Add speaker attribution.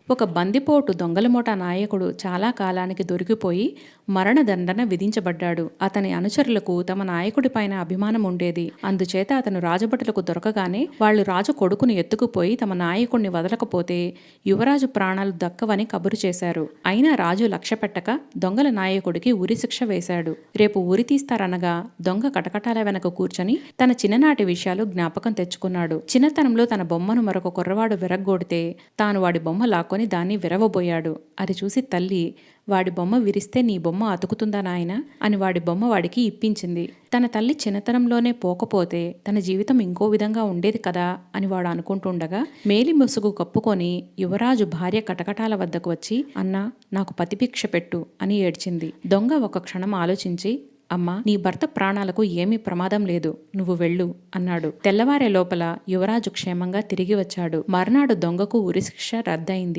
Speaker 1: ఒక బందిపోటు దొంగలమూట నాయకుడు చాలా కాలానికి దొరికిపోయి మరణదండన విధించబడ్డాడు. అతని అనుచరులకు తమ నాయకుడిపైన అభిమానం ఉండేది. అందుచేత అతను రాజభటులకు దొరకగానే వాళ్ళు రాజు కొడుకును ఎత్తుకుపోయి తమ నాయకుడిని వదలకపోతే యువరాజు ప్రాణాలు దక్కవని కబురు చేశారు. అయినా రాజు లక్ష్యపెట్టక దొంగల నాయకుడికి ఉరిశిక్ష వేశాడు. రేపు ఉరి తీస్తారనగా దొంగ కటకటాల వెనక కూర్చొని తన చిన్ననాటి విషయాలు జ్ఞాపకం తెచ్చుకున్నాడు. చిన్నతనంలో తన బొమ్మను మరొక కుర్రవాడు విరగ్గొడితే తాను వాడి బొమ్మ లాక్కొని దాన్ని విరవబోయాడు. అది చూసి తల్లి, వాడి బొమ్మ విరిస్తే నీ బొమ్మ అతుకుతుందా నాయనా అని వాడి బొమ్మ వాడికి ఇప్పించింది. తన తల్లి చిన్నతనంలోనే పోకపోతే తన జీవితం ఇంకో విధంగా ఉండేది కదా అని వాడు అనుకుంటుండగా మేలి ముసుగు కప్పుకొని యువరాజు భార్య కటకటాల వద్దకు వచ్చి, అన్నా, నాకు పతిభిక్ష పెట్టు అని ఏడ్చింది. దొంగ ఒక క్షణం ఆలోచించి, అమ్మా, నీ భర్త ప్రాణాలకు ఏమీ ప్రమాదం లేదు, నువ్వు వెళ్ళు అన్నాడు. తెల్లవారే లోపల యువరాజు క్షేమంగా తిరిగి వచ్చాడు. మర్నాడు దొంగకు ఉరిశిక్ష రద్దయింది.